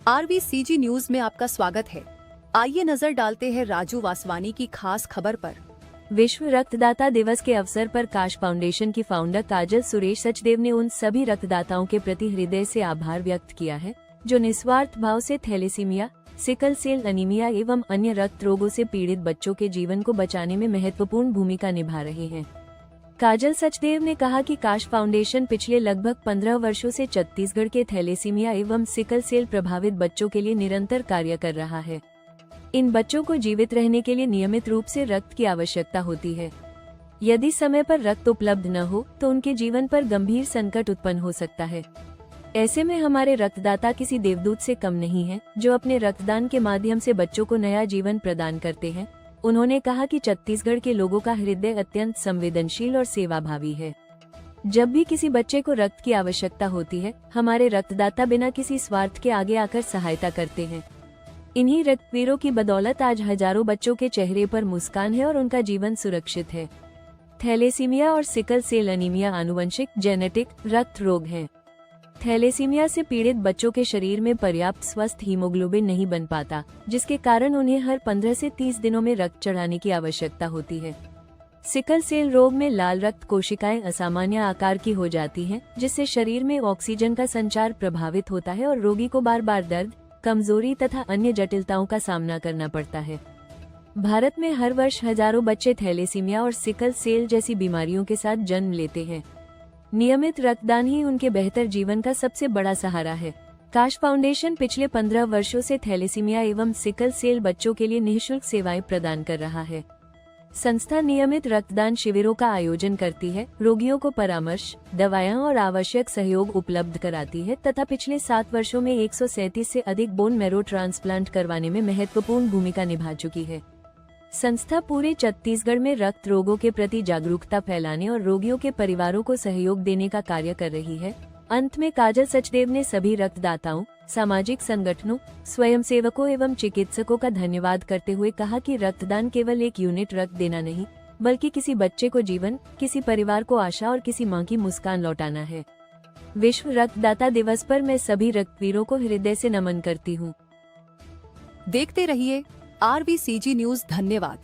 RVCG news में आपका स्वागत है। आइए नजर डालते हैं राजू वासवानी की खास खबर पर। विश्व रक्तदाता दिवस के अवसर पर काश फाउंडेशन की फाउंडर काजल सुरेश सचदेव ने उन सभी रक्तदाताओं के प्रति हृदय से आभार व्यक्त किया है जो निस्वार्थ भाव से थैलेसीमिया, सिकल सेल अनीमिया एवं अन्य रक्त रोगों से पीड़ित बच्चों के जीवन को बचाने में महत्वपूर्ण भूमिका निभा रहे हैं। काजल सचदेव ने कहा कि काश फाउंडेशन पिछले लगभग 15 वर्षों से छत्तीसगढ़ के थैलेसीमिया एवं सिकल सेल प्रभावित बच्चों के लिए निरंतर कार्य कर रहा है। इन बच्चों को जीवित रहने के लिए नियमित रूप से रक्त की आवश्यकता होती है। यदि समय पर रक्त उपलब्ध न हो तो उनके जीवन पर गंभीर संकट उत्पन्न हो सकता है। ऐसे में हमारे रक्तदाता किसी देवदूत से कम नहीं हैं, जो अपने रक्तदान के माध्यम से बच्चों को नया जीवन प्रदान करते हैं। उन्होंने कहा कि छत्तीसगढ़ के लोगों का हृदय अत्यंत संवेदनशील और सेवाभावी है। जब भी किसी बच्चे को रक्त की आवश्यकता होती है, हमारे रक्तदाता बिना किसी स्वार्थ के आगे आकर सहायता करते हैं। इन्हीं रक्तवीरों की बदौलत आज हजारों बच्चों के चेहरे पर मुस्कान है और उनका जीवन सुरक्षित है। थैलेसीमिया और सिकल सेल अनीमिया आनुवंशिक जेनेटिक रक्त रोग हैं। थैलेसीमिया से पीड़ित बच्चों के शरीर में पर्याप्त स्वस्थ हीमोग्लोबिन नहीं बन पाता, जिसके कारण उन्हें हर 15 से 30 दिनों में रक्त चढ़ाने की आवश्यकता होती है। सिकल सेल रोग में लाल रक्त कोशिकाएं असामान्य आकार की हो जाती हैं, जिससे शरीर में ऑक्सीजन का संचार प्रभावित होता है और रोगी को बार बार दर्द, कमजोरी तथा अन्य जटिलताओं का सामना करना पड़ता है। भारत में हर वर्ष हजारों बच्चे थैलेसीमिया और सिकल सेल जैसी बीमारियों के साथ जन्म लेते हैं। नियमित रक्तदान ही उनके बेहतर जीवन का सबसे बड़ा सहारा है। काश फाउंडेशन पिछले 15 वर्षों से थैलेसीमिया एवं सिकल सेल बच्चों के लिए निःशुल्क सेवाएं प्रदान कर रहा है। संस्था नियमित रक्तदान शिविरों का आयोजन करती है, रोगियों को परामर्श, दवाएं और आवश्यक सहयोग उपलब्ध कराती है तथा पिछले 7 वर्षों में 137 से अधिक बोन मैरो ट्रांसप्लांट करवाने में महत्वपूर्ण भूमिका निभा चुकी है। संस्था पूरे छत्तीसगढ़ में रक्त रोगों के प्रति जागरूकता फैलाने और रोगियों के परिवारों को सहयोग देने का कार्य कर रही है। अंत में काजल सचदेव ने सभी रक्तदाताओं, सामाजिक संगठनों, स्वयंसेवकों एवं चिकित्सकों का धन्यवाद करते हुए कहा कि रक्तदान केवल एक यूनिट रक्त देना नहीं, बल्कि किसी बच्चे को जीवन, किसी परिवार को आशा और किसी मां की मुस्कान लौटाना है। विश्व रक्तदाता दिवस पर मैं सभी रक्तवीरों को हृदय से नमन करती हूँ। देखते रहिए RVCG न्यूज। धन्यवाद।